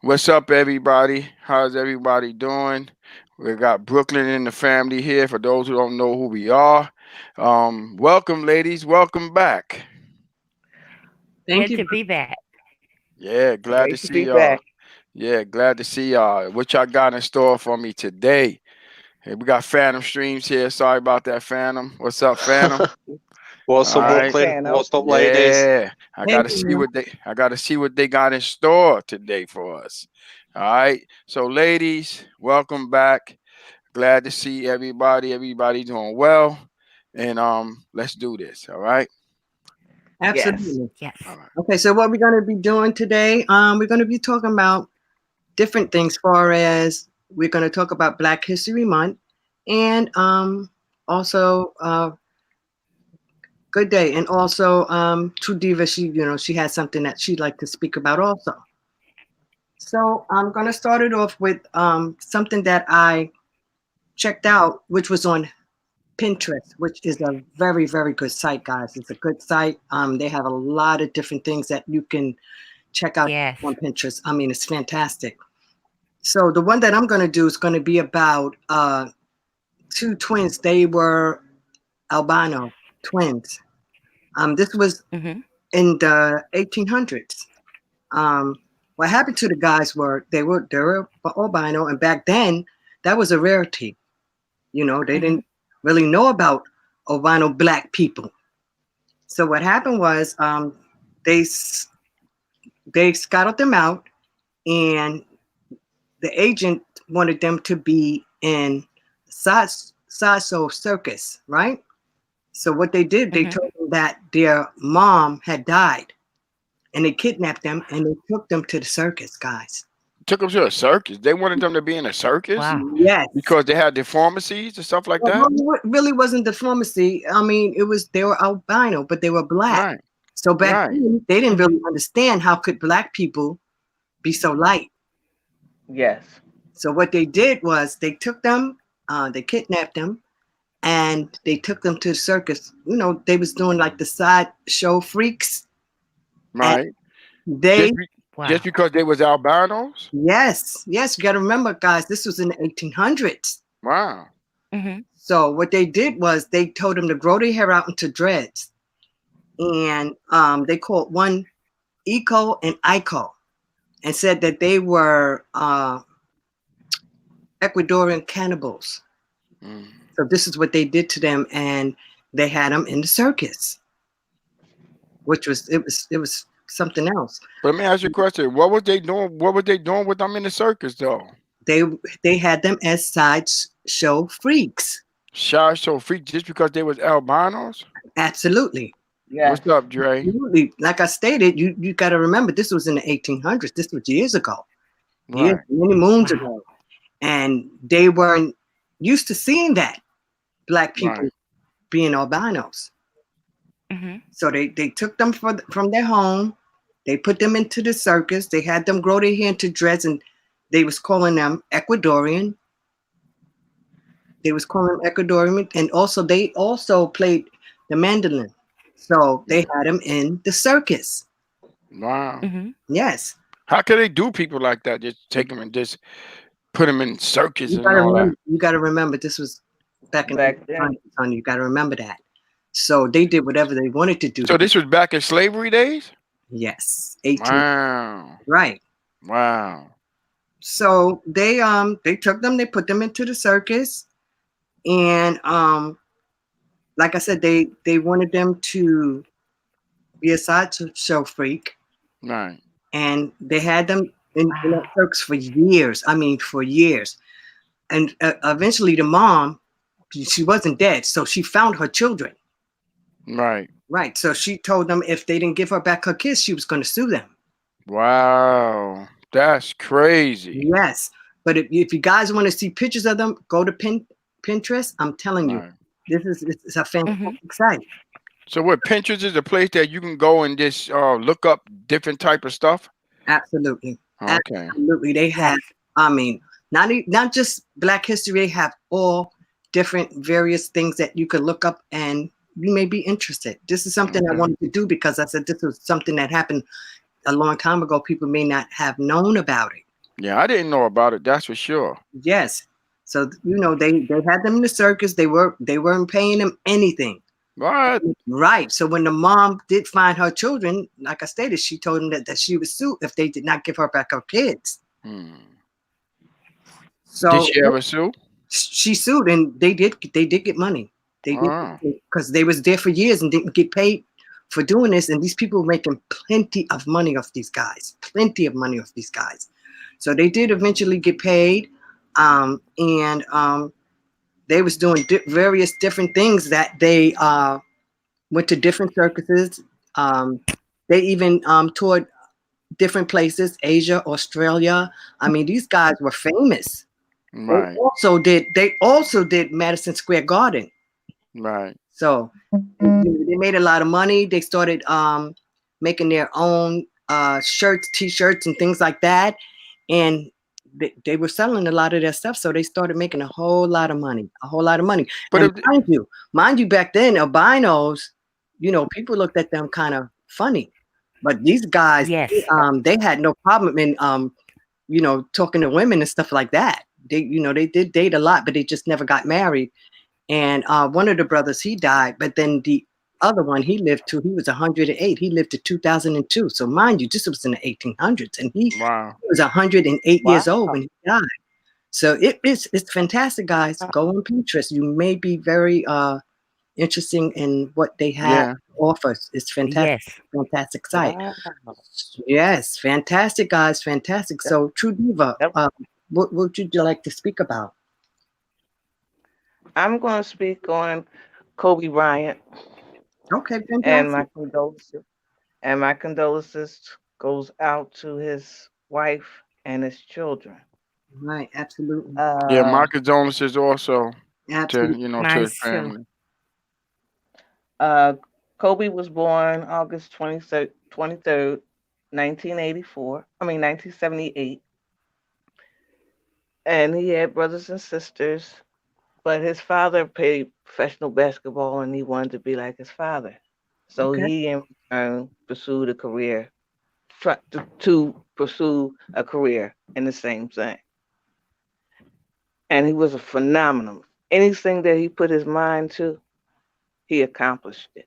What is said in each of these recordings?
What's up, everybody? How's everybody doing? We got Brooklyn in the family here. For those who don't know who we are, welcome, ladies. Welcome back. Thank Good you. to be back. Yeah, glad to Great to see be y'all. back. Yeah, glad to see y'all. What y'all got in store for me today? Hey, we got Phantom Streams here. Sorry about that, Phantom. What's up, Phantom? What's All up, right. Brooklyn? What's up, ladies? Yeah, I Hey, gotta see what they got in store today for us. All right. So, ladies, welcome back. Glad to see everybody. Everybody doing well. And let's do this. All right. yes. Yes. Absolutely. All right. Okay, so what we're going to be doing today, we're going to be talking about different things. Far as we're going to talk about Black History Month, and also Good Day, and also to Diva. She has something that she'd like to speak about also. So I'm going to start it off with something that I checked out, which was on Pinterest, which is a very, very good site, guys. It's a good site. They have a lot of different things that you can check out Yes. on Pinterest. I mean, it's fantastic. So the one that I'm going to do is going to be about two twins. They were albino twins. This was Hmm. in the 1800s. Um, what happened to the guys were they were albino, and back then that was a rarity. They Hmm. didn't really know about albino black people. So what happened was they they scouted them out, and the agent wanted them to be in sideshow circus, right? So what they did, they Hmm. told them that their mom had died, and they kidnapped them and they took them to the circus, guys. Took them to a circus. They wanted them to be in a circus Wow. Yes. because they had deformities and stuff like that. Well, it really wasn't diplomacy. I mean, it was they were albino, but they were black. Right. So back Right. then, they didn't Hmm. really understand how could black people be so light. Yes. So what they did was they took them, they kidnapped them, and they took them to the circus. They was doing like the side show freaks, and Right. they, Just be, just Wow. because they was albinos. yes, yes, you got to remember, guys, this was in the 1800s. Wow. Hmm. So what they did was they told them to grow their hair out into dreads, and they called one Eco and Ico, and said that they were Ecuadorian cannibals. Mm. So this is what they did to them, and they had them in the circus, which was something else. But let me ask you a question. What was they doing? What was they doing with them in the circus though? They they had them as sideshow freaks. Shy so freak just because they was albinos? Absolutely, Yes. What's up, Dre? absolutely. Like I stated, you got to remember this was in the 1800s. This was years ago, years Right. many moons Wow. ago, and they weren't used to seeing that black people Right. being albinos. Hmm. So they took them from their home. They put them into the circus. They had them grow their hair into dreads, and they was calling them Ecuadorian. They was calling them Ecuadorian, and also they also played the mandolin. So they had them in the circus. Wow. Hmm. Yes, How could they do people like that? Just take them and just put them in circus you and gotta all that. remember. You gotta remember this was back in the Back then. 1800s, honey. You gotta remember that. So they did whatever they wanted to do So to. this was back in slavery days? Yes, 18. Wow. Right. Wow. So they took them. They put them into the circus, and like I said, they wanted them to be a sideshow freak, Right. and they had them in that Wow. circus for years. I mean, for years. And eventually, the mom, she wasn't dead, so she found her children. Right. Right. So she told them if they didn't give her back her kids, she was going to sue them. Wow. That's crazy. Yes. But if you guys want to see pictures of them, go to Pinterest. I'm telling you, Right. it's a Hmm. fantastic site. So what Pinterest is a place that you can go and just look up different type of stuff? Absolutely. Okay. Absolutely. They Yes. have, I mean, not just Black history, they have all different various things that you could look up and you may be interested. This is something I Okay. wanted to do because I said this was something that happened a long time ago. People may not have known about it. Yeah, I didn't know about it. That's for sure. Yes. So they had them in the circus. They weren't paying them anything. What? Right. So when the mom did find her children, like I stated, she told them that she would sue if they did not give her back her kids. Hmm. Did So she ever sue? she sued, and they did get money. They did, Oh, because they was there for years and didn't get paid for doing this. And these people were making plenty of money off these guys. Plenty of money off these guys. So they did eventually get paid. And they was doing various different things that they went to different circuses. They even toured different places, Asia, Australia. I mean, these guys were famous. They right, also did Madison Square Garden. right. So they made a lot of money. They started making their own shirts, t-shirts, and things like that. And they were selling a lot of their stuff. So they started making a whole lot of money. A whole lot of money. But And if, mind you, back then, albinos, people looked at them kind of funny. But these guys, Yes. they had no problem in talking to women and stuff like that. They did date a lot, but they just never got married. And one of the brothers, he died, but then the other one, he was 108. He lived to 2002. So mind you, this was in the 1800s, and he wow. was 108 years Wow. old when he died. So it's fantastic, guys. Go on Pinterest. You may be very interesting in what they have Yeah. to offer. It's fantastic, Yes. fantastic site. Wow. Yes, fantastic, guys, fantastic. So, True Diva, Yep. what would you like to speak about? I'm going to speak on Kobe Bryant Okay, and fantastic. my condolences. And my condolences goes out to his wife and his children. Right, absolutely, Yeah, my Uh, condolences also to absolutely. to Mine his too. family. uh, Kobe was born August 23rd, 1984. I mean, 1978. And he had brothers and sisters, but his father played professional basketball and he wanted to be like his father. So Okay, he, in return, pursued a career, tried to pursue a career in the same thing. And he was a phenomenal. Anything that he put his mind to, he accomplished it.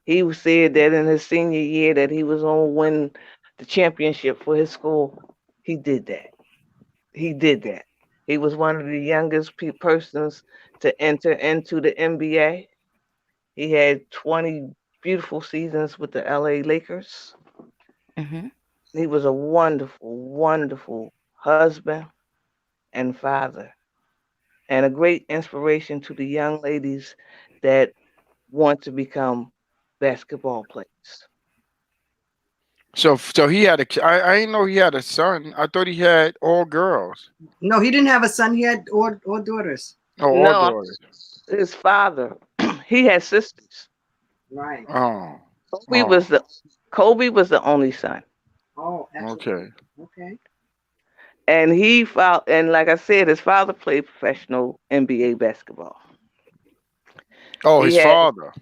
He said that in his senior year that he was going to win the championship for his school. He did that. He did that. He was one of the youngest persons to enter into the NBA. He had 20 beautiful seasons with the LA Lakers. Hmm. He was a wonderful, wonderful husband and father, and a great inspiration to the young ladies that want to become basketball players. So he had I didn't know he had a son. I thought he had all girls. no, he didn't have a son. He had or daughters. Oh, all No, daughters. his father, he had sisters. Right. Oh, Kobe was oh, the Kobe was the only son, Oh, absolutely. okay. Okay. and he fought. And like I said, his father played professional NBA basketball. Oh, He his had father.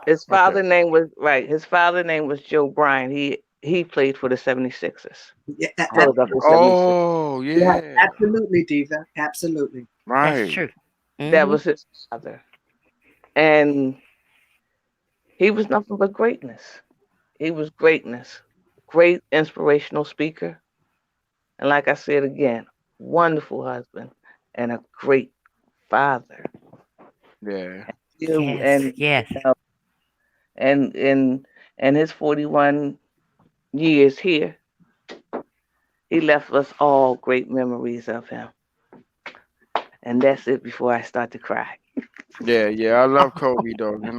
his Okay. father name was right. His father name was Joe Bryant. He played for the 76ers, Yeah, Philadelphia absolutely. 76ers. Oh, Yeah, yeah. absolutely, Diva. Absolutely. That's Right. true. That Hmm. was his father, and he was nothing but greatness. He was greatness, great inspirational speaker, and like I said again, wonderful husband and a great father. Yeah. You Yes. and Yes. and in his 41 years here, he left us all great memories of him. And that's it before I start to cry. Yeah, yeah. I love Kobe though, and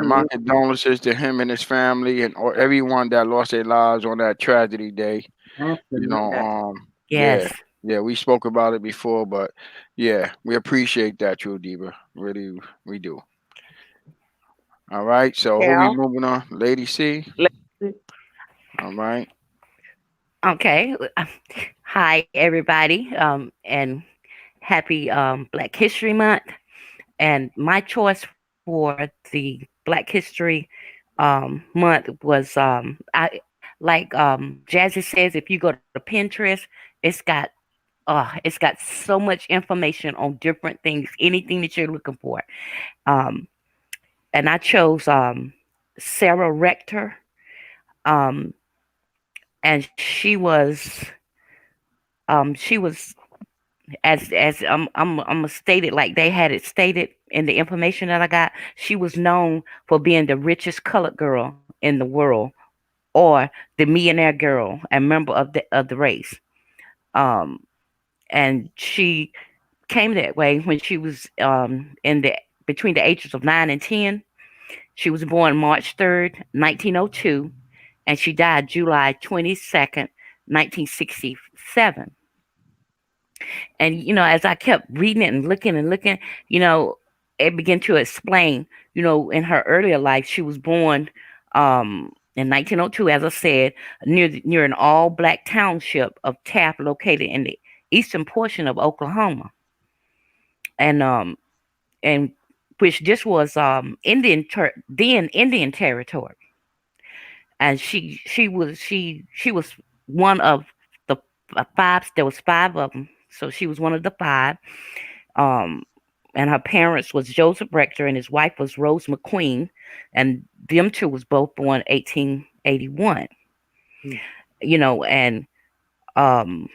my Absolutely. condolences to him and his family and everyone that lost their lives on that tragedy day. You know, Absolutely. That- yeah, Yes. yeah. We spoke about it before, but yeah, we appreciate that, True Diva. Really, we do. All right. So who we Carol, moving on? Lady C. Lexi, All right. Okay. Hi, everybody. And happy Black History Month. And my choice for the Black History month was like Jazzy says, if you go to Pinterest, it's got so much information on different things, anything that you're looking for. Um, and I chose Sarah Rector, um, and she was as I'm gonna state it like they had it stated in the information that I got. She was known for being the richest colored girl in the world, or the millionaire girl and member of the race. Um, and she came that way when she was in the between the ages of 9 and 10. She was born March 3rd, 1902, and she died July 22nd, 1967. And as I kept reading it and looking, you know, it began to explain. In her earlier life, she was born in 1902, as I said, near an all-black township of Taft, located in the eastern portion of Oklahoma, and which this was then Indian territory. And she was one of the five. There was five of them, so she was one of the five. Um, and her parents was Joseph Rector and his wife was Rose McQueen, and them two was both born 1881. Mm. And um,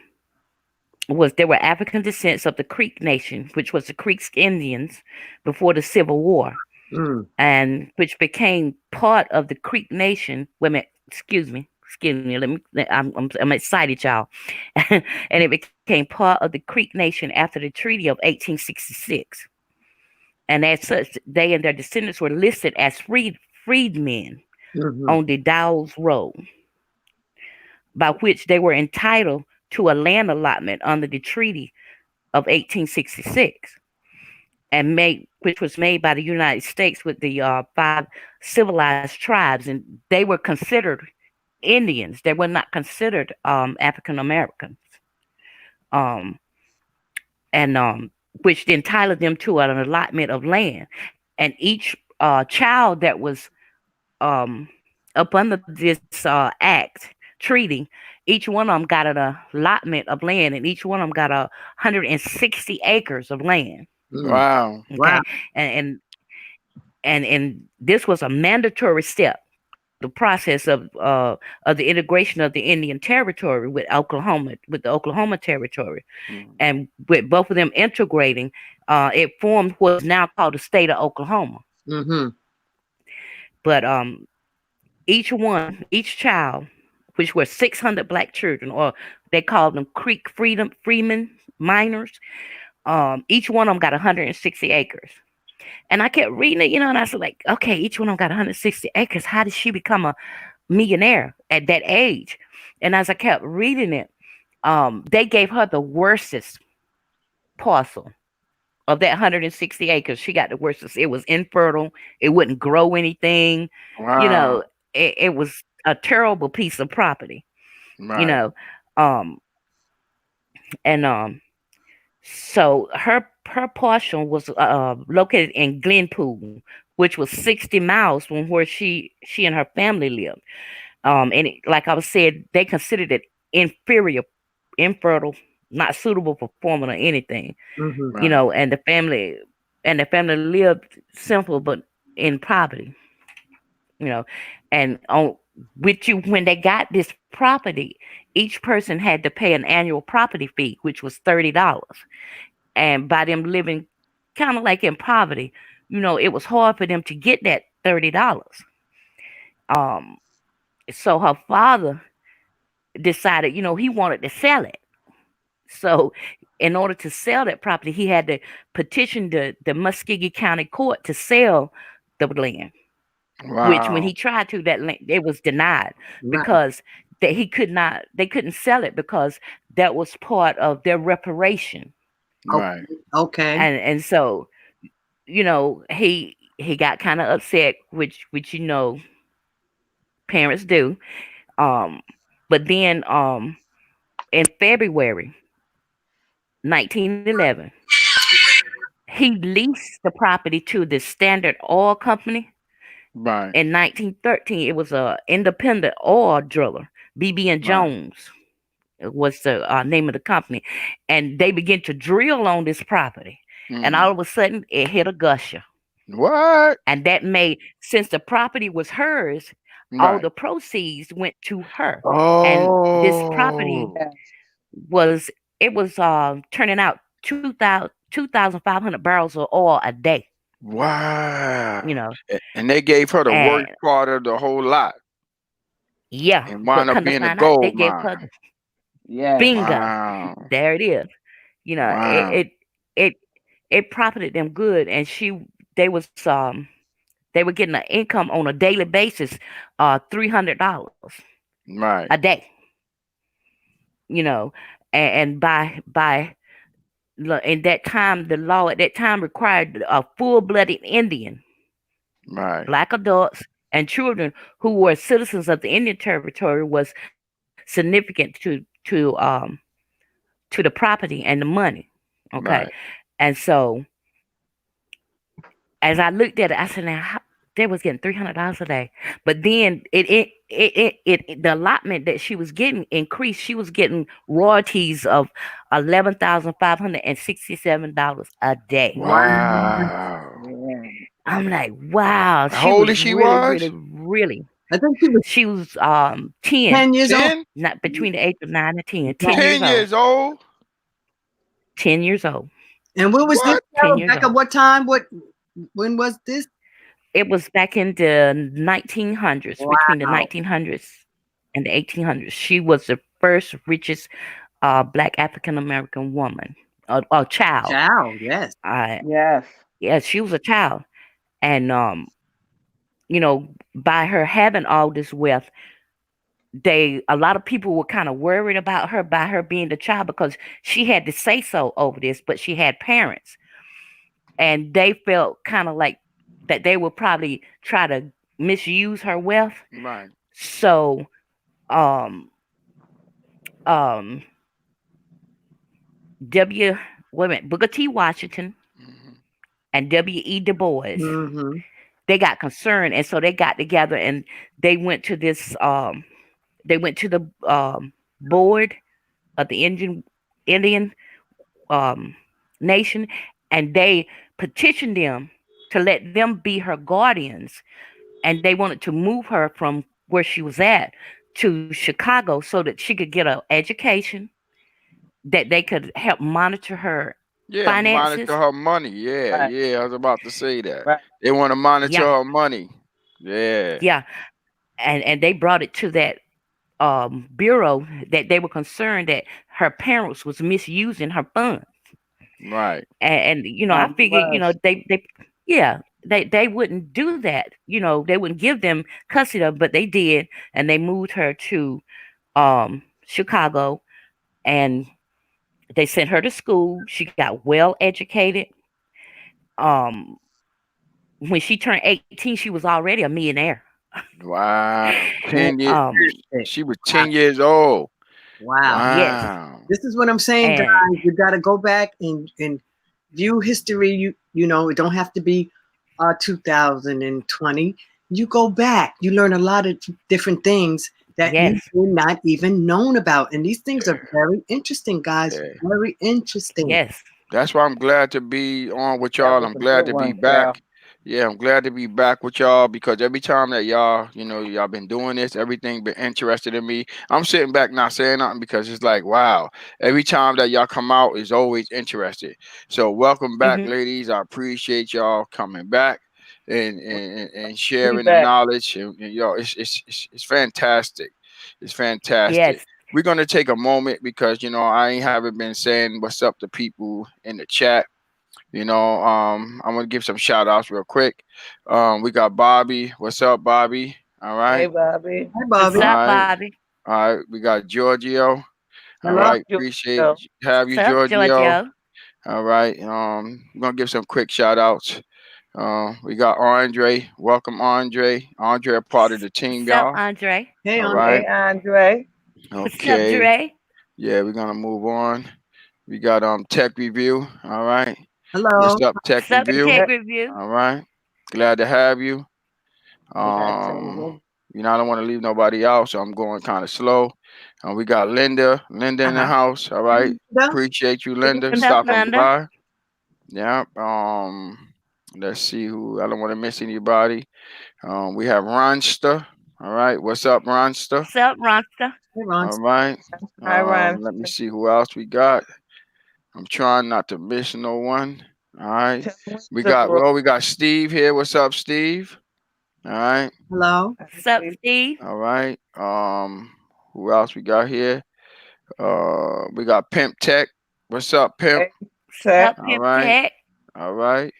was there were African descents of the Creek Nation, which was the Creek Indians before the Civil War, Mm. and which became part of the Creek Nation. Women, excuse me. I'm excited, y'all. And it became part of the Creek Nation after the Treaty of 1866. And as such, they and their descendants were listed as freedmen Mhm. on the Dow's Roll, by which they were entitled to a land allotment under the Treaty of 1866, and which was made by the United States with the five civilized tribes, and they were considered Indians. They were not considered African Americans, um, and which entitled them to an allotment of land. And each child that was um, up under this act treaty, each one of them got an allotment of land, and each one of them got 160 acres of land. Mm. Wow. Wow. Okay, and and this was a mandatory step of the process of the integration of the Indian territory with the Oklahoma territory, Mm. and with both of them integrating, it formed what is now called the state of Oklahoma. Mhm. But each child, which were 600 black children, or they called them Creek Freemen miners, each one of them got 160 acres. And I kept reading it, and I was like, okay, each one of them got 160 acres. How did she become a millionaire at that age? And as I kept reading it, they gave her the worstest parcel of that 160 acres. She got the worstest. It was infertile. It wouldn't grow anything. You Wow. know, it was a terrible piece of property. You Right. know, um, and so her portion was located in Glenpool, which was 60 miles from where she and her family lived. And like I was said, they considered it inferior, infertile, not suitable for farming or anything. Mhm. Right. And the family lived simple but in poverty. You know, and on with you when they got this property, each person had to pay an annual property fee, which was $30. And by them living kind of like in poverty, it was hard for them to get that $30. Um, so her father decided, he wanted to sell it. So, in order to sell that property, he had to petition the Muskogee County Court to sell the land. Which, when Wow. he tried to, that land, it was denied Right. because that he could not. They couldn't sell it because that was part of their reparation. Right. Okay. Okay. And so he got kind of upset, which parents do. Um, but then in February 1911, he leased the property to the Standard Oil Company, Right. In 1913, it was a independent oil driller, BB and Right. Jones was the name of the company, and they began to drill on this property, and all Mm. of a sudden it hit a gusher, What? and that made, since the property was hers, all Right. the proceeds went to her, and this property Oh. Yes. was, it was turning out 2,500 barrels of oil a day, you Wow. know, And they gave her the worst and part of the whole lot yeah, and but wound up come to being a find out, they gold gave her mine. the Yes. bingo. Wow. There it is. Wow. It it profited them good, and they was they were getting an income on a daily basis, $300 Right. a day, you know, and in that time, the law at that time required a full-blooded Indian, Right. black adults and children who were citizens of the Indian Territory was significant to the property and the money. Okay, Right. and so as I looked at it, I said, now they was getting $300 a day, but then the allotment that she was getting increased. She was getting royalties of $11,567 a day. Wow. Wow. Yeah. I'm like, wow, How she old was is she really, was? really, really. I think she was She was 10, 10 years old. 10? not between the age of 9 and 10, 10 Right. years 10 old, years old? 10 years old, And when was this, What? 10 Carol? years Back at old. what time? When was this? It was back in the 1900s, between the Wow. 1900s and the 1800s. She was the first richest black African American woman, or child. Child, yes. Uh, Yes. yeah, she was a child, and by her having all this wealth, a lot of people were kind of worried about her by her being the child because she had to say so over this, but she had parents, and they felt kind of like that they would probably try to misuse her wealth. Right. So, um, um, W. Wait a minute, Booker T. Washington Mhm. and W. E. Du Bois, Mm-hmm. they got concerned, and so they got together and they went to this. They went to the board of the Indian um, nation, and they petitioned them to let them be her guardians, and they wanted to move her from where she was at to Chicago so that she could get an education, that they could help monitor her Yeah, finances. monitor her money. Yeah, Right. yeah. I was about to say that. Right. They want to monitor Yeah, her money. Yeah. yeah, and they brought it to that bureau, that they were concerned that her parents was misusing her funds, Right. and I Probably figured, was. yeah, they wouldn't do that, they wouldn't give them custody of, but they did, and they moved her to Chicago, and they sent her to school. She got well educated. um when she turned 18, she was already a millionaire. Wow. 10 years. um Fantastic. She was Wow. 10 years old. Wow. yes, Wow. This is what I'm saying, and guys. You got to go back and view history. It don't have to be 2020. You go back. You learn a lot of different things that you yes, were not even known about, and these things are Yeah. very interesting, guys. Yeah. Very interesting. yes. That's why I'm glad to be on with That y'all. was I'm a glad good to be one, Cal. back. Yeah, I'm glad to be back with y'all because every time that y'all been doing this, everything been interested in me. I'm sitting back not saying nothing because it's like, wow, every time that y'all come out is always interested. So welcome back, Hmm. ladies. I appreciate y'all coming back and Be sharing the back. knowledge. And y'all, it's fantastic. It's fantastic. Yes. We're gonna take a moment because I ain't haven't been saying what's up to people in the chat. I'm gonna give some shout outs real quick. We got Bobby. What's up, Bobby? All Hey, right. Bobby. Hi, What's All Bobby. up, right. Bobby? All right. We got Giorgio. All Hello. Up, right. Appreciate Joe. have What's you, up, Giorgio. Giorgio? All right. We're gonna give some quick shout outs. We got Andre. Welcome, Andre. Andre, a part of the team, What's up, y'all. Andre? Hey, All Andre. right. Hey, Andre. What's up, Okay. Dre? Yeah, we're gonna move on. We got Tech Review. All right. Hello. What's up, Tech What's up, Review? Tech Hey, Review? All right. Glad to have you. Um, I don't want to leave nobody out, so I'm going kind of slow. We got Linda in the Uh-huh. house. All right, Linda? appreciate you, Linda, What's up, stopping Linda? by. Yeah. Let's see who. I don't want to miss anybody. We have Ronsta. All right, what's up, Ronsta? What's up, Ronsta? Hey, Ron. All right. Hi, Ron. Let me see who else we got. I'm trying not to miss no one. All right. Tim Windsor wrote, We got Steve here. What's up, Steve? All right. Hello. What's up, Steve? All right. Who else we got here? We got Pimp Tech. What's up, Pimp? Hey, What's Tech. up, All Pimp right. Tech? All right.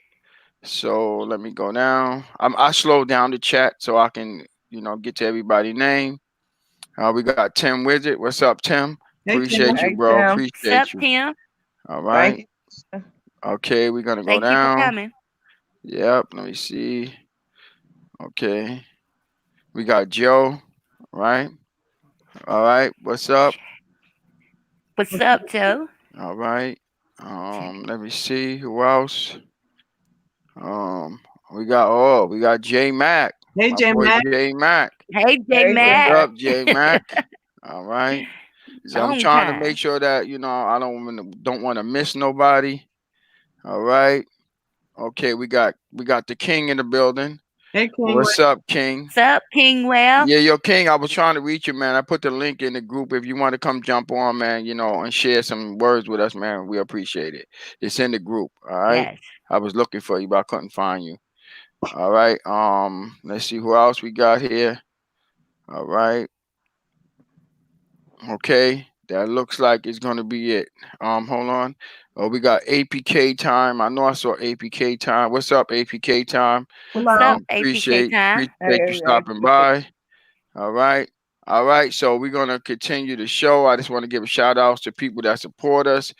So let me go down. I slowed down the chat so I can, get to everybody's name. We got Tim Wizard. What's up, Tim? Hey, Appreciate Tim. you, Hey, bro. Tim. What's up, Appreciate you. Tim? All Thank right. you. Okay, we're gonna go Thank you for down. coming. Yep. Let me see. Okay. We got Joe. Right. All right. What's up? What's up, Joe? All right. Let me see who else. Um, we got J Mac, Hey, my J boy Mac. J Mac. Hey, J Hey, What's Mac. J-Mac. up, J Mac? All right. So I'm Long trying to make time. sure that I don't want to miss nobody. All right. Okay, we got the King in the building. Hey, King. What's up, King? What's up, King Well? Yeah, yo, King, I was trying to reach you, man. I put the link in the group. If you want to come jump on, man, and share some words with us, man, we appreciate it. It's in the group, all right? Yes. I was looking for you, but I couldn't find you. All right. Let's see who else we got here. All right. Okay. That looks like it's gonna be it. Hold on. Oh, we got APK time. I know I saw APK time. What's up, APK time? What's up, Hello. APK time? Appreciate you Hey, stopping by. All right. All right. So we're gonna continue the show. I just want to give a shout out to people that support us.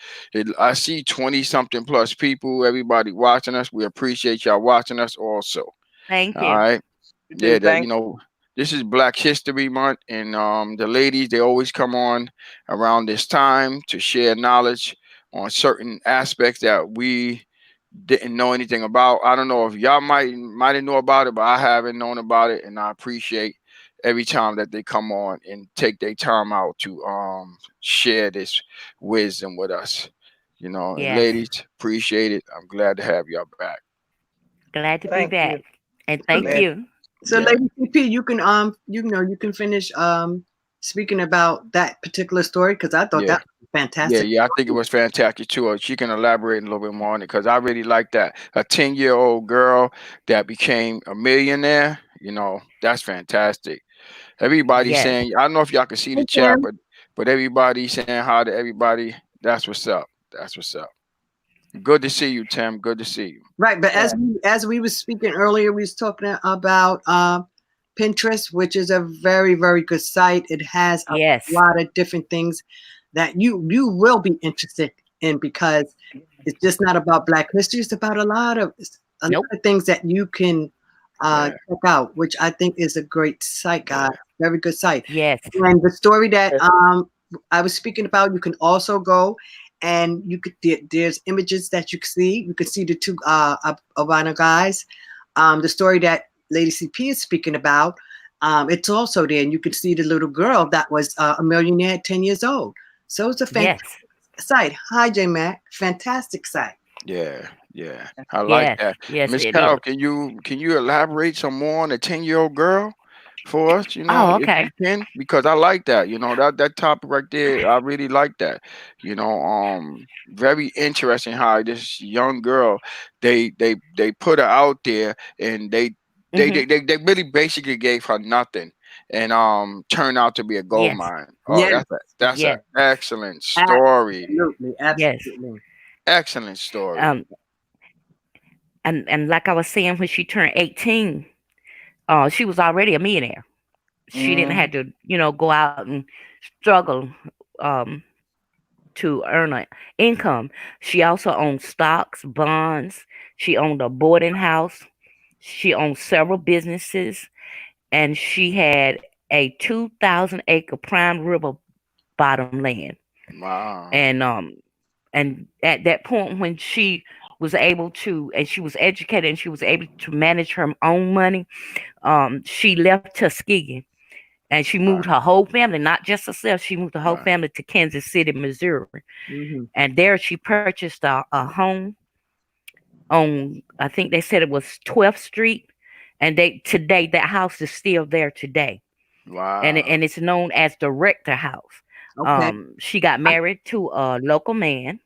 I see 20 something plus people, everybody watching us. We appreciate y'all watching us also. Thank All you. right. you Yeah, do. that Thank this is Black History Month, and the ladies they always come on around this time to share knowledge on certain aspects that we didn't know anything about. I don't know if y'all might have know about it, but I haven't known about it, and I appreciate every time that they come on and take their time out to share this wisdom with us. And Yes. ladies, appreciate it. I'm glad to have y'all back. Glad to be thank back. you. And So, thank Glad. you. so Yeah. Lady CP, you can finish speaking about that particular story because I thought Yeah. that was Yeah, fantastic. yeah, I think it was fantastic too. She can elaborate a little bit more on it because I really like that. A 10-year-old girl that became a millionaire, that's fantastic. Everybody Yes. saying, I don't know if y'all can see the Hey, chat, Tim. but everybody saying hi to everybody. That's what's up. That's what's up. Good to see you, Tim. Good to see you. Right, but Yeah. as we was speaking earlier, we was talking about Pinterest, which is a very very good site. It has a Yes. lot of different things that you will be interested in because it's just not about Black history. It's about a lot Nope. of things that you can Yeah, check out, which I think is a great site, guys. yeah. Very good site. Yes. And the story that Yes. I was speaking about, you can also go and there's images that you can see. You can see the two albino guys. The story that Lady CP is speaking about, it's also there, and you can see the little girl that was a millionaire at 10 years old. So it's a fantastic Yes. site. Hi, J Mac. Fantastic site. Yeah, yeah. I like Yes. that. Yes, Miss it Carol, is. can you elaborate some more on the 10-year-old girl for us, Oh, if okay. you can? Because I like that, that topic right there. I really like that. Very interesting how this young girl, they put her out there and they, Hmm. they, they, they really basically gave her nothing and turned out to be a gold Yes. mine. Oh, Yes, that's an Yes. excellent story. absolutely, Yes. absolutely. Excellent story. Um, and like I was saying, when she turned 18, she was already a millionaire. She didn't Mm, have to, go out and struggle um to earn an income. She also owned stocks, bonds. She owned a boarding house. She owned several businesses, and she had a 2,000-acre prime river bottom land. Wow. And and at that point when she was able to, and she was educated, and she was able to manage her own money. She left Tuskegee, and she moved Right. her whole family, not just herself. She moved the whole Right. family to Kansas City, Missouri, Mm-hmm. and there she purchased a home on, I think they said it was 12th Street, and they today that house is still there today, Wow. and it's known as the Rector House. Okay. She got married to a local man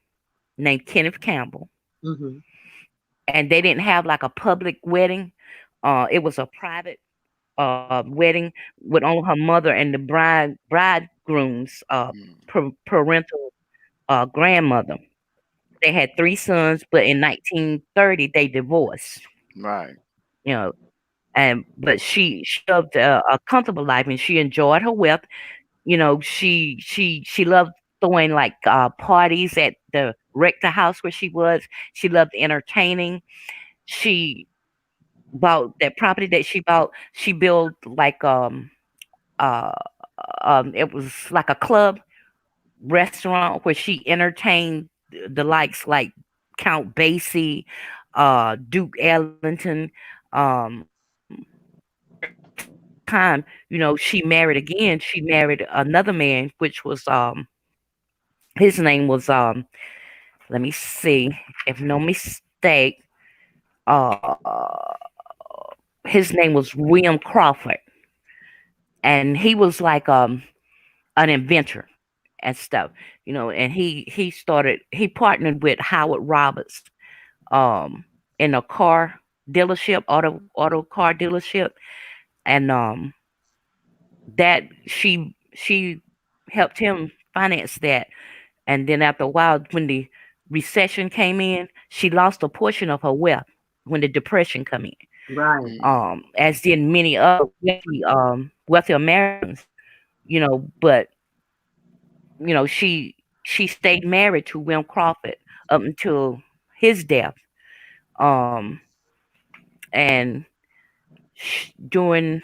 named Kenneth Campbell, Mm-hmm. and they didn't have like a public wedding. It was a private wedding with only her mother and the bridegroom's Mm. parental grandmother. They had three sons, but in 1930 they divorced. Right. You know, and but she lived a comfortable life, and she enjoyed her wealth. You know, she loved throwing like parties at the Rector house where she was. She loved entertaining. She bought that property that she bought. She built like uh it was like a club restaurant where she entertained the likes like Count Basie, Duke Ellington. During that time, she married again. She married another man, which was his name was let me see, if no mistake, uh his name was William Crawford, and he was like an inventor and stuff, and he partnered with Howard Roberts um in a car dealership, auto car dealership, and that she helped him finance that. And then after a while, when the recession came in, she lost a portion of her wealth when the depression come in. Right. Mm. As did many other wealthy Americans, but she stayed married to William Crawford up until his death. Um, and during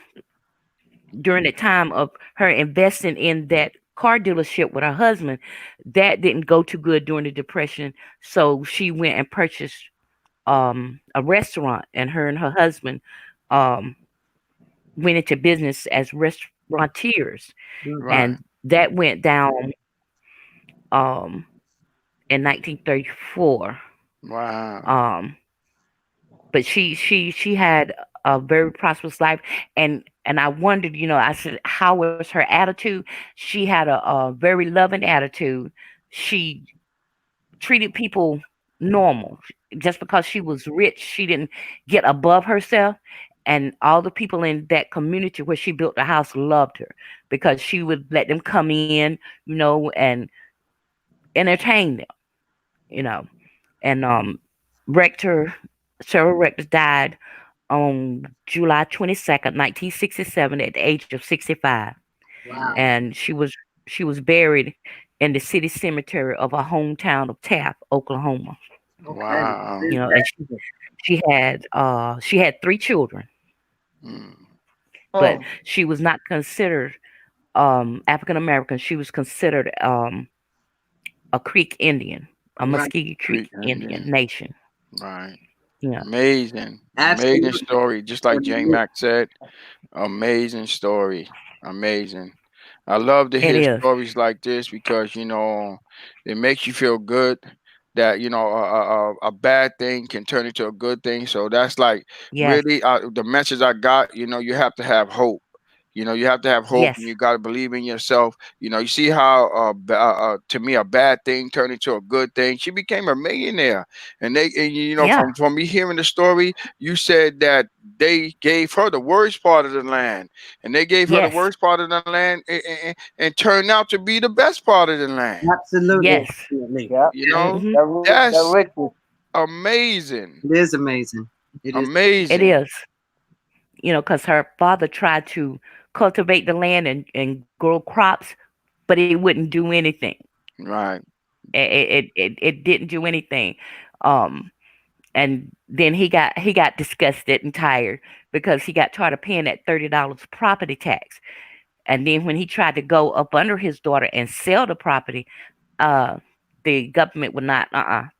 the time of her investing in that car dealership with her husband, that didn't go too good during the depression. So she went and purchased a restaurant, and her husband um went into business as restaurateurs, Mm-hmm. Right. and that went down um in 1934. Wow. um but she had a very prosperous life, and I wondered, I said, how was her attitude? She had a very loving attitude. She treated people normal. Just because she was rich, she didn't get above herself. And all the people in that community where she built the house loved her because she would let them come in, and entertain them, you know. And Rector Sarah Rector died on July 22nd, 1967, at the age of 65, Wow. and she was buried in the city cemetery of her hometown of Taft, Oklahoma. Okay. Wow. And she had three children, Mm. but Oh, she was not considered African American. She was considered a Creek Indian, a Right. Muscogee Creek Creek Indian Indian. nation. Right. Yeah, Amazing. Amazing Absolutely. story. Just like J Mac said, amazing story. Amazing. I love to it hear is. stories like this because it makes you feel good that a bad thing can turn into a good thing. So that's like Yes, really the message I got. You have to have hope. You have to have hope, and yes, you got to believe in yourself. You see how to me a bad thing turned into a good thing. She became a millionaire, and yeah, from me hearing the story, you said that they gave her the worst part of the land, and they gave her the yes, worst part of the land, and turned out to be the best part of the land. Absolutely. yeah, yes. Definitely. yeah. You Yeah. know, Hmm. That that's Rector. amazing, It is amazing. It is. It amazing. is. Because her father tried to cultivate the land and grow crops, but it wouldn't do anything. Right, It didn't do anything. Um, and then he got disgusted and tired because he got tired of paying that $30 property tax. And then when he tried to go up under his daughter and sell the property, uh, the government would not.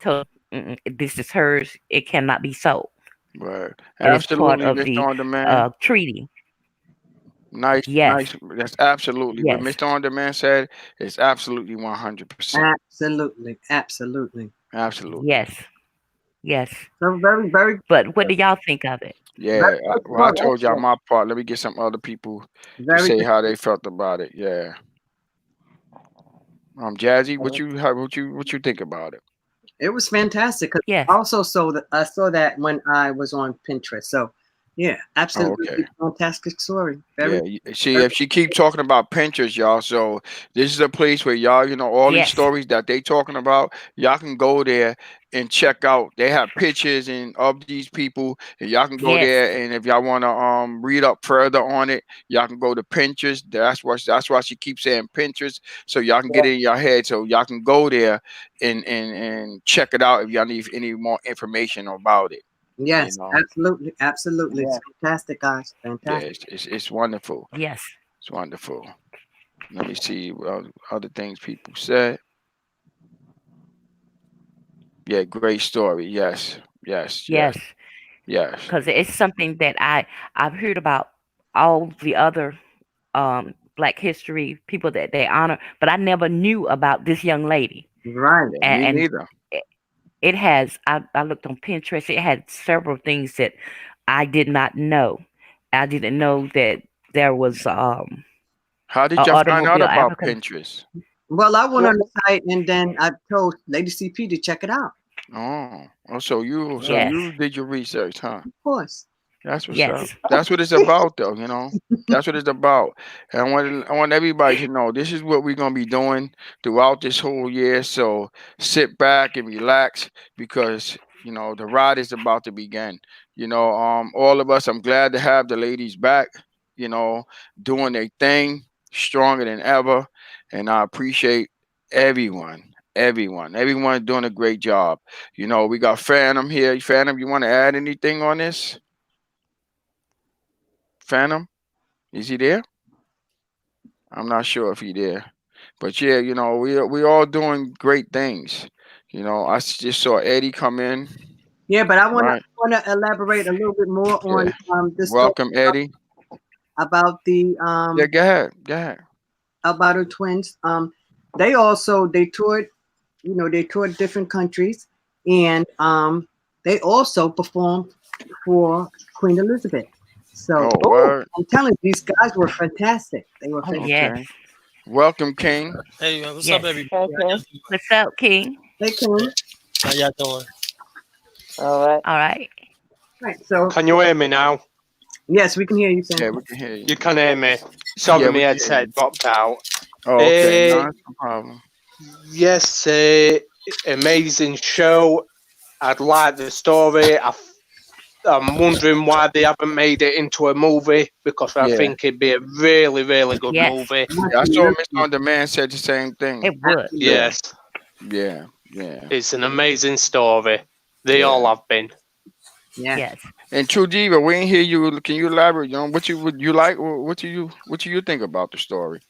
Told him this is hers. It cannot be sold. Right. It is part Absolutely, of Mr. the On Demand. treaty. Nice, Yes, nice. That's absolutely what yes, Mr. On Demand said. Is absolutely 100%. Absolutely, absolutely. Absolutely. yes, yes. So very, very, But what do y'all think of it? very Yeah. good Well, I story. told y'all Excellent. my part. Let me get some other people to Very say good. how they felt about it. Yeah. Jazzy, what you think about it? It was fantastic. 'Cause Yes, I also I saw that when I was on Pinterest. So yeah, Oh, okay. absolutely fantastic story. Yeah, Very, see, very if she keep talking about Pinterest, y'all, so this is a place where y'all, all these yes, stories that they talking about, y'all can go there and check out. They have pictures and of these people, and y'all can go yes, there. And if y'all want to read up further on it, y'all can go to Pinterest. That's why she keeps saying Pinterest, so y'all can get it in your head, so y'all can go there and check it out if y'all need any more information about it. You yes, know, absolutely, absolutely. It's Yeah. fantastic, guys. yeah, Fantastic. it's wonderful. yes, It's wonderful. Let me see what other things people said. Yeah, great story. Yes, yes, yes, yes. yes. Because it's something that I've heard about all the other Black history people that they honor, but I never knew about this young lady. Right. Yeah, me And neither. it it has. I looked on Pinterest. It had several things that I did not know. I didn't know that there was How did an y'all find out automobile about African. Pinterest? Well, I went Well, on the site and then I told Lady CP to check it out. Oh, so Yes, you did your research, huh? Of course. That's what's up. yes, That's what it's about, though. That's what it's about. And I want everybody to know this is what we're gonna be doing throughout this whole year. So sit back and relax because the ride is about to begin. All of us. I'm glad to have the ladies back. You know, doing their thing stronger than ever, and I appreciate everyone. Everyone doing a great job. We got Phantom here. Phantom, you want to add anything on this? Phantom, is he there? I'm not sure if he there, but yeah, we all doing great things. Just saw Eddie come in, Yeah, but I right? want to elaborate a little bit more on Yeah, this story welcome Eddie. about the Yeah, go ahead, go ahead. Albino Twins. They also they toured, they toured different countries, and they also performed for Queen Elizabeth. So Oh, oh, word. I'm telling you, these guys were fantastic. They were Oh, fantastic. yes, okay. Welcome King. Hey, what's up, yes. everybody? How okay. y'all doing? What's up, King? They came. How y'all doing? All right. All right. Right. So Can you hear me now? yes, we can hear you, Sam. Yeah, we can hear you. You can hear me. Sorry, Yeah, my we can hear you. headset dropped out. Oh, okay. No, Uh, that's no problem. yes, amazing show. I'd like the story. I'm wondering why they haven't made it into a movie because I Yeah, think it'd be a really, really good Yes, movie. yeah. I saw Absolutely. Mr. On Demand said the same thing. it would. Absolutely. Yes, Yeah, yeah, it's an amazing story. They yeah. all have been. Yes. Yes. And True Diva, we ain't hear you. Can you elaborate on what you would you like? What do you think about the story?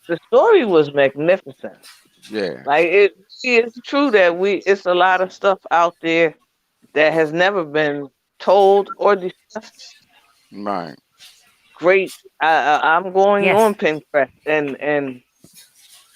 The story was magnificent. Yeah, Like it's true that it's a lot of stuff out there that has never been told or discussed. right. Great. I'm going Yes. on Pinterest and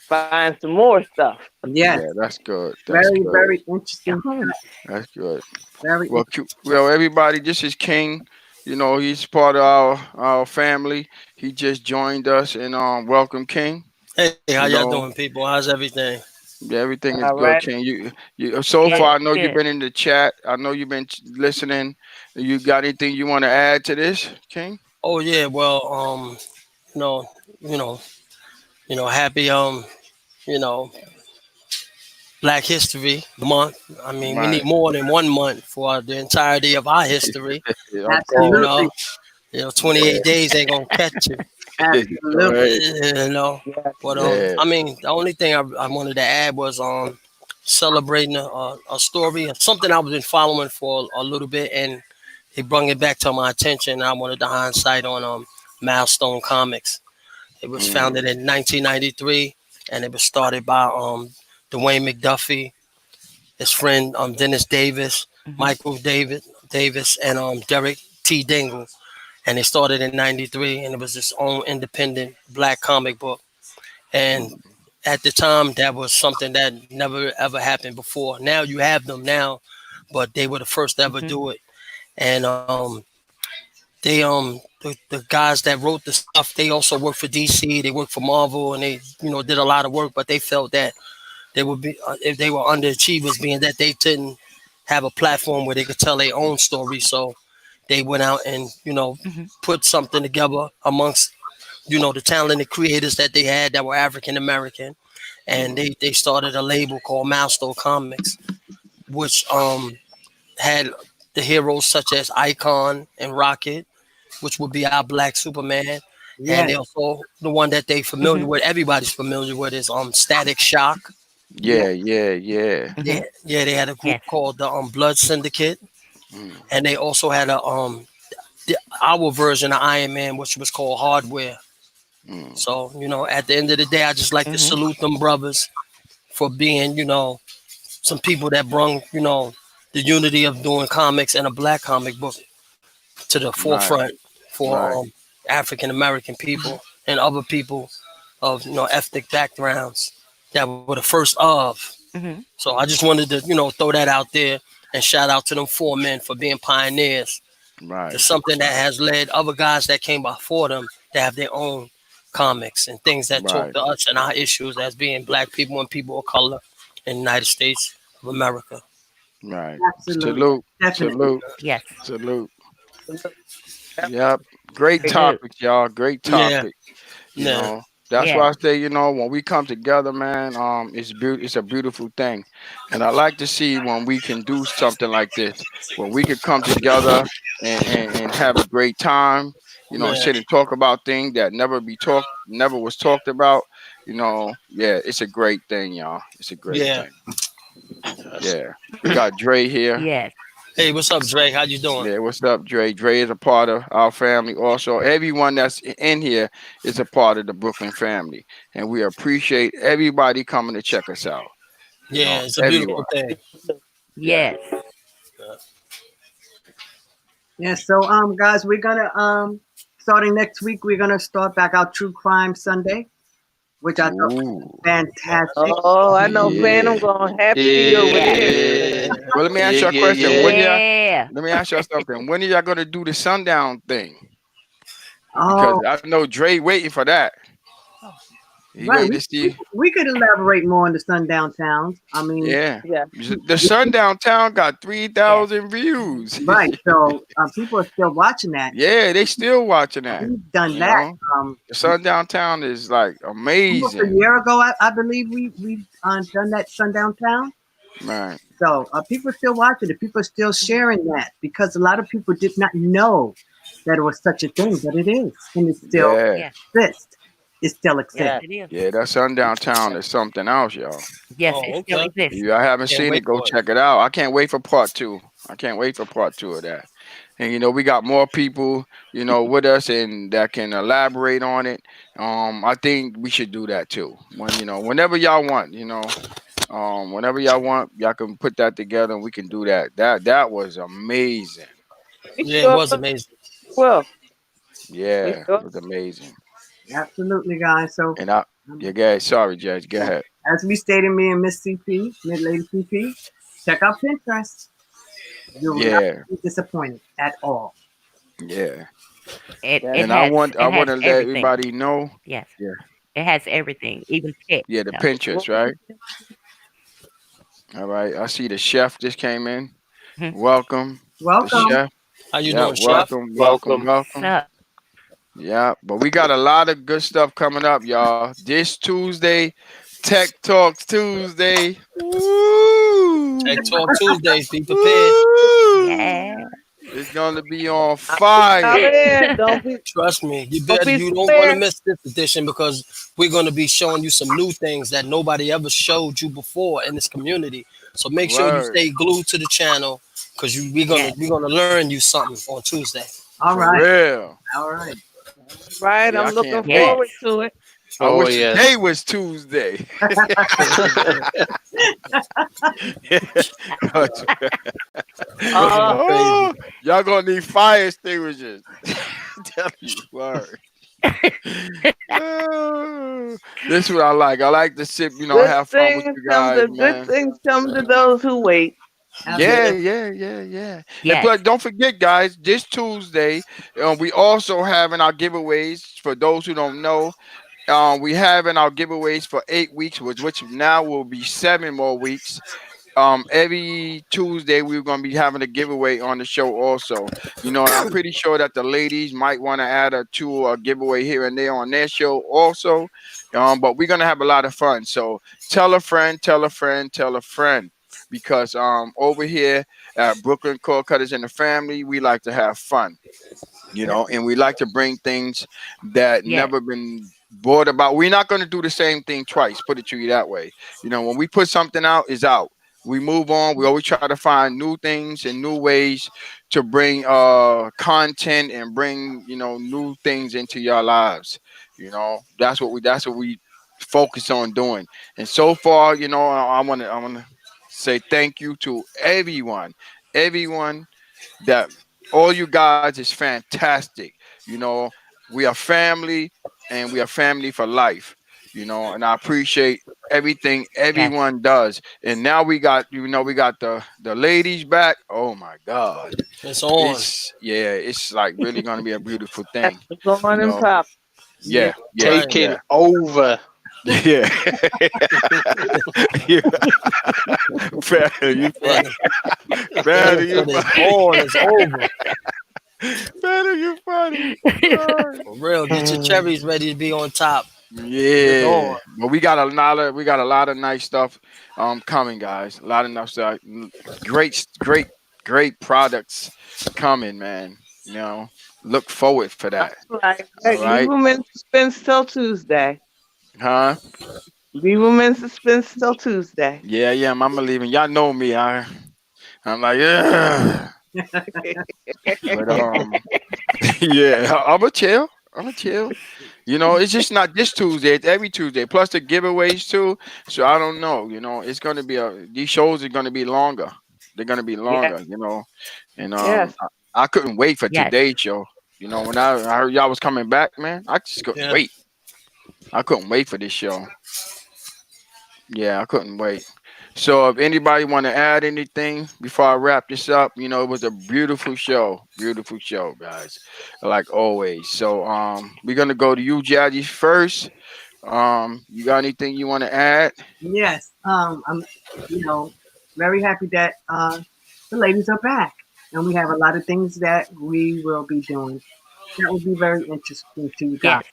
find some more stuff. Yes. Yeah, that's good. That's Very, good. very interesting. Oh, That's good. Very Well, well, everybody, this is King. He's part of our family. He just joined us, and welcome, King. Hey, how You y'all know, doing, people? How's everything? yeah, everything is All good, right. King. You so good, far, I know you've good. been in the chat. I know you've been listening. You got anything you want to add to this, King? Oh yeah, well, you know, you know, happy, you know, Black History Month. I mean, we Right. need more than 1 month for the entirety of our history. Yeah, of You course. absolutely. know, 28 days ain't gonna catch you. Absolutely. Right. You know, Yeah. but Yeah. I mean, the only thing I wanted to add was celebrating a story, something I was been following for a little bit, and he brought it back to my attention. I wanted to hindsight on Milestone Comics. It was Mm, founded in 1993, and it was started by Dwayne McDuffie his friend Dennis Davis, Michael Davis, and Derek T. Dingle, and they started in '93, and it was its own independent black comic book. And at the time, that was something that never ever happened before. Now you have them now, but they were the first to ever do it. And they the guys that wrote the stuff, they also worked for DC, they worked for Marvel, and they did a lot of work. But they felt that they would be if they were underachievers, being that they didn't have a platform where they could tell their own story. So they went out and put something together amongst the talented creators that they had that were African American, and they started a label called Milestone Comics, which had the heroes such as Icon and Rocket, which would be our Black Superman. And they also the one that they familiar with, everybody's familiar with, is Static Shock. Yeah. They had a group called the Blood Syndicate, and they also had our version of Iron Man, which was called Hardware. So at the end of the day, I just like to salute them brothers for being some people that brung the unity of doing comics and a black comic book to the forefront for African American people and other people of ethnic backgrounds that were the first of. So I just wanted to throw that out there and shout out to them 4 men for being pioneers. To something that has led other guys that came before them to have their own comics and things that talk to us and our issues as being black people and people of color in the United States of America. Right. Absolutely. Salute. Yes. Salute. Yep. Great topic, y'all. Great topic. You know, that's why I say, when we come together, man, it's a beautiful thing. And I like to see when we can do something like this, when we can come together and have a great time, sit and talk about things that never was talked about. It's a great thing, y'all. It's a great thing. Yeah. We got Dre here. Yes. Hey, what's up, Dre? How you doing? Yeah, what's up, Dre? Dre is a part of our family. Also, everyone that's in here is a part of the Bklyn family, and we appreciate everybody coming to check us out. Yeah, it's a beautiful thing. Yes. Yeah. So, guys, we're gonna starting next week, we're gonna start back our True Crime Sunday, which I thought was fantastic. Oh, I know Phantom gonna happy over there. Well, let me ask you a question. Let me ask you something. When are y'all gonna do the sundown thing? Because I know Dre waiting for that. Right. We could elaborate more on the sundown towns. I mean, the sundown town got 3,000 views. Right. So people are still watching that. Yeah, they still watching that. We've done that. The sundown town is like amazing. A year ago, I believe we've done that sundown town. Right. So people are still watching it. People are still sharing that because a lot of people did not know that it was such a thing, but it is, and it still exists. It still exists. Yeah, that sundown town is something else, y'all. Yes, it still exists. If you haven't seen it, go check it out. I can't wait for part 2. I can't wait for part 2 of that. And we got more people, with us and that can elaborate on it. I think we should do that too. Whenever y'all want, whenever y'all want, y'all can put that together and we can do that. That was amazing. Yeah, it was amazing. Well, yeah, it was amazing. Absolutely, guys. So, and guys, sorry, Judge, go ahead. As we stated, me and Miss CP, Mid Lady CP, check out Pinterest. You will not be disappointed at all. Yeah. I want to let everybody know. Yes. Yeah. It has everything, even pets. Yeah, the Pinterest, right? All right. I see the chef just came in. Welcome. Welcome. Chef. How you doing, welcome, chef? Welcome. Yeah, but we got a lot of good stuff coming up, y'all. This Tuesday, Tech Talks Tuesday. Woo! Tech Talk Tuesday. Be prepared. Yeah. It's gonna be on fire. Trust me. You don't want to miss this edition because we're gonna be showing you some new things that nobody ever showed you before in this community. So make sure you stay glued to the channel because we're gonna learn you something on Tuesday. All right. For real. All right. Right, I'm looking forward to it. I Oh, wish yes. today was Tuesday. Oh, y'all gonna need fire extinguishers. Tell you, word. Oh, this is what I like. I like to sit, Good have fun with things you come guys, to good man. things come to those who wait. Yeah, Absolutely. yeah. And Yes. plus, don't forget, guys, this Tuesday, we also having our giveaways for those who don't know. We having our giveaways for 8 weeks, which now will be 7 more weeks. Every Tuesday we're gonna be having a giveaway on the show also. I'm pretty sure that the ladies might want to add a giveaway here and there on their show also. But we're gonna have a lot of fun. So tell a friend, tell a friend, tell a friend. Because over here at Bklyn Kordkutters and the family, we like to have fun. And we like to bring things that Yes. never been brought about. We're not going to do the same thing twice. Put it to you that way. When we put something out, it's out. We move on. We always try to find new things and new ways to bring content and bring new things into your lives. That's what we focus on doing. And so far, I want to say thank you to everyone that all you guys is fantastic. You know, we are family and we are family for life. And I appreciate everything Yes. everyone does. And now we got the ladies back. Oh my God. It's on. It's like really gonna be a beautiful That's thing. go on You and know, pop. yeah, Right. Taking over. yeah. you, you funny. Better, you But it's funny. on. It's over. Better, you funny. For real. Get your cherries ready to be on top. It's Yeah, on. but we got a lot of nice stuff coming, guys. A lot of nice stuff. Great products coming, man. Look forward for All that. right. All Leave right, them in suspense till Tuesday. huh? Leave them in suspense till Tuesday. Yeah, Mama leaving. Y'all know me. I'm like, yeah, but yeah, I'm a chill. I'm a chill. It's just not this Tuesday. It's every Tuesday. Plus the giveaways too. So I don't know. It's gonna be these shows are gonna be longer. They're gonna be Yeah. longer. And Yes. I couldn't wait for Yes. today's show. When I heard y'all was coming back, man, I just couldn't Yeah. wait. I couldn't wait for this show. Yeah, I couldn't wait. So if anybody want to add anything before I wrap this up, it was a beautiful show, guys, like always. So we're gonna go to you, Jaddy, first. You got anything you want to add? Yes. I'm, very happy that the ladies are back, and we have a lot of things that we will be doing. That will be very interesting to you guys. Yes.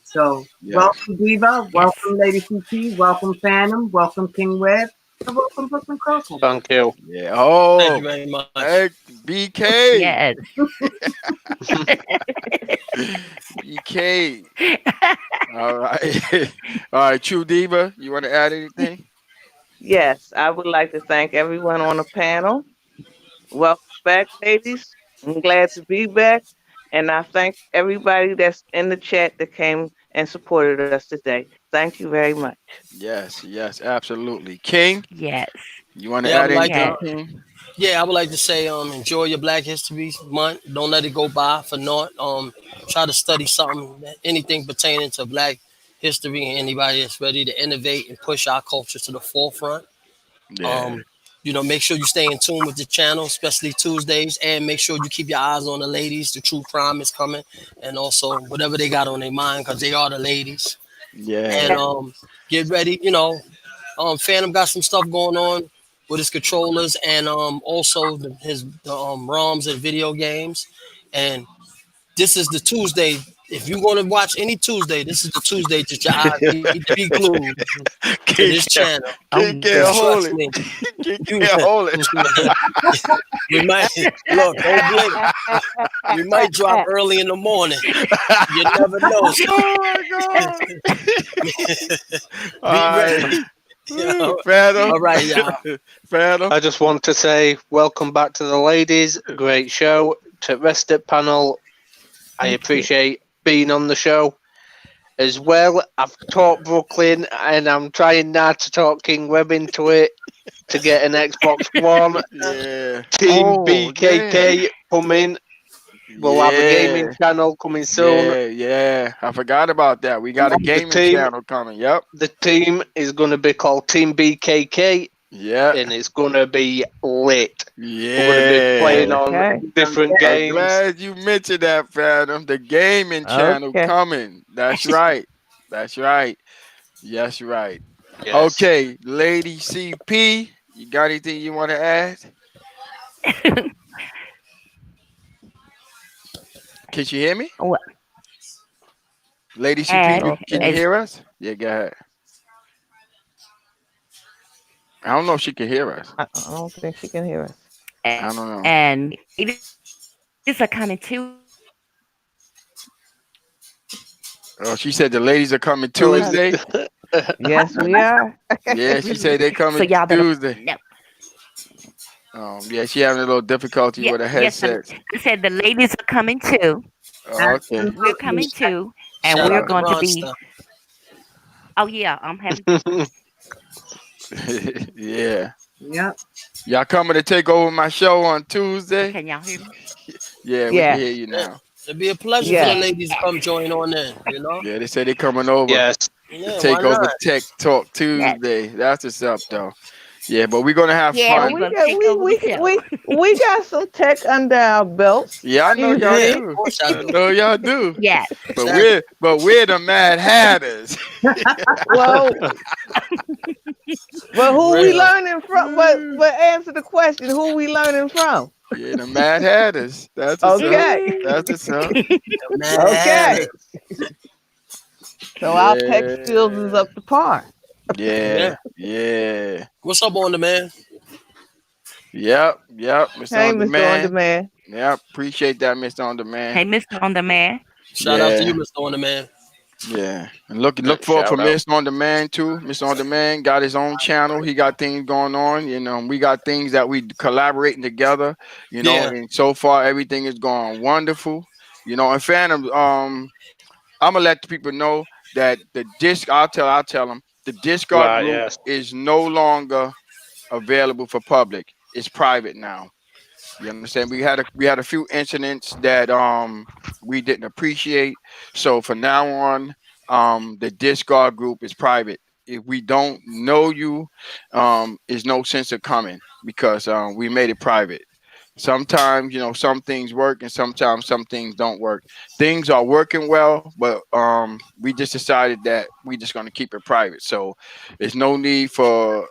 So, Yes. welcome Diva, Yes. welcome Lady CT, welcome Phantom, welcome King Web, and welcome Bklyn Kordkutters. Thank you. Yeah. Thank you Oh, very much. hey, BK. Yes. BK. All right. All right, True Diva, you want to add anything? Yes. I would like to thank everyone on the panel. Welcome back, ladies. I'm glad to be back. And I thank everybody that's in the chat that came and supported us today. Thank you very much. Yes, absolutely. King, Yes. you want to Yeah, I add would like anything, Yes. to. King? Yeah, I would like to say, enjoy your Black History Month. Don't let it go by for naught. Try to study something, anything pertaining to Black history, and anybody that's ready to innovate and push our culture to the forefront. Yeah. Um, make sure you stay in tune with the channel, especially Tuesdays, and make sure you keep your eyes on the ladies. The true crime is coming, and also whatever they got on their mind, because they are the ladies. And Yeah. get ready. Phantom got some stuff going on with his controllers and also his ROMs and video games. And this is the Tuesday. If you're going to watch any Tuesday, this is the Tuesday that your eyes need to be glued to King this channel. Oh King Because can't yes. hold trust it. me, King you, can't hold it. we might look. Don't blink. We might drop early in the morning. You never know. So Oh my God. All be right. ready. Phantom. All right, y'all. Phantom. I just want to say welcome back to the ladies. Great show. To rest at panel, I Thank you. appreciate being on the show. as well. I've talked Brooklyn, and I'm trying now to talk King Web into it to get an Xbox One. Yeah. Team Oh, BKK coming. We'll have a gaming yeah. channel coming soon. Yeah. I forgot about that. We got a The gaming team, channel coming. Yep. the team is going to be called Team BKK, Yeah. and it's going to be lit. We're going to be Yeah. playing on Okay. different I'm games. glad you mentioned that, Phantom. The gaming channel Okay. coming. That's right. That's right. Yes, right. Yes. Okay, Lady CP, you got anything you want to add? Can you hear me? What? Lady CP, And can you Okay. as hear us? Yeah, go ahead. I don't know if she can hear us. I don't think she can hear us. I don't know. and it is a coming Tuesday. Oh, she said the ladies are coming So it's, Tuesday. Yes, we are. Yeah, she said they So coming y'all better Tuesday. no. Yeah, she having a little difficulty Yeah, with her yes. headset. I said the ladies are coming too. Oh, okay. We're coming too, and Shout we're out to going to be. Bronster. Oh yeah, I'm having. Yeah. Yep. Y'all coming to take over my show on Tuesday? Can y'all hear me? Yeah, we can Yes. hear you now. It'd be a pleasure for the Yes. ladies to come join on in, you know? Yeah, they say they coming over yes. to Yeah, why take over not? Tech Talk Yes. Tuesday. That's what's up, though. Yeah, but we're gonna have Yeah, Well, we're fun. we gonna got take over the show. we got some tech under our belts. Yeah, I know You y'all Yeah, see? of do. course I I do. know y'all do. Yes. But Exactly. we're the Mad Hatters. Well, but who we Real. learning from? But answer the question: who we learning from? Yeah, the Mad Hatters. That's what's up. Okay. That's what's up. The Mad Okay. Hatter. So our tech skills is Yeah. up to par. Yeah. Yeah. Yeah. What's up on the man? Yep. Mr. Hey, On Mr. On Demand. Demand. Yep. Appreciate that, Mr. On Hey, Demand. Mr. On the Man. Shout out to you, Yeah. Mr. On the man. Yeah, and look forward for Shout out. Mr. On Demand too. Mr. On Demand got his own channel. He got things going on. You know, we got things that we collaborating together. You know, Yeah. and so far everything is going wonderful. You know, and Phantom, I'm gonna let the people know that the disc. I'll tell them the Discard Right, group yes. is no longer available for public. It's private now. You understand? We had a few incidents that we didn't appreciate. So from now on, the discard group is private. If we don't know you, is no sense of coming because we made it private. Sometimes, you know, some things work and sometimes some things don't work. Things are working well, but we just decided that we just gonna keep it private. So there's no need for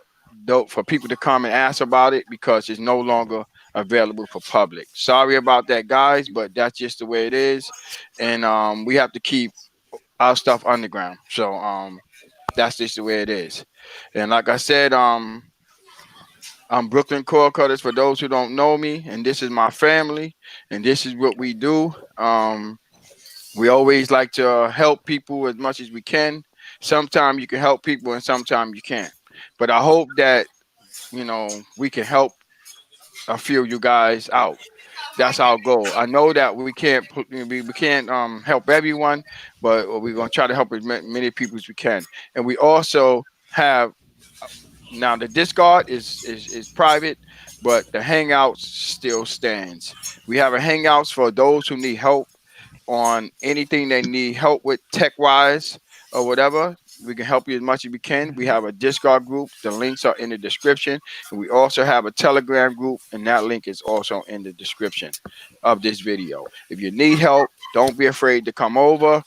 people to come and ask about it because it's no longer available for public. Sorry about that, guys, but that's just the way it is, and we have to keep our stuff underground. So that's just the way it is. And like I said, I'm Bklyn Kordkutters for those who don't know me, and this is my family, and this is what we do. We always like to help people as much as we can. Sometimes you can help people, and sometimes you can't. But I hope that we can help a few of you guys out. That's our goal. I know that we can't help everyone, but we're gonna try to help as many people as we can. And we also have now the Discord is private, but the Hangouts still stands. We have a Hangouts for those who need help on anything they need help with tech wise or whatever. We can help you as much as we can. We have a Discord group. The links are in the description. And we also have a Telegram group, and that link is also in the description of this video. If you need help, don't be afraid to come over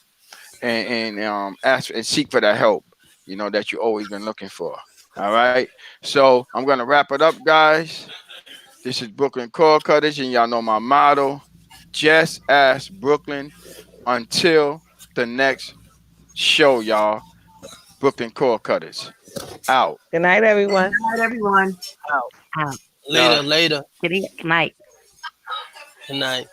and ask and seek for that help, that you've always been looking for. All right. So I'm gonna wrap it up, guys. This is Bklyn Kordkutters, and y'all know my motto. Just ask Bklyn. Until the next show, y'all. Bklyn Kordkutters out. Good night, everyone. Good night, everyone. Out. Out. Later, Right. later. Good night. Good night.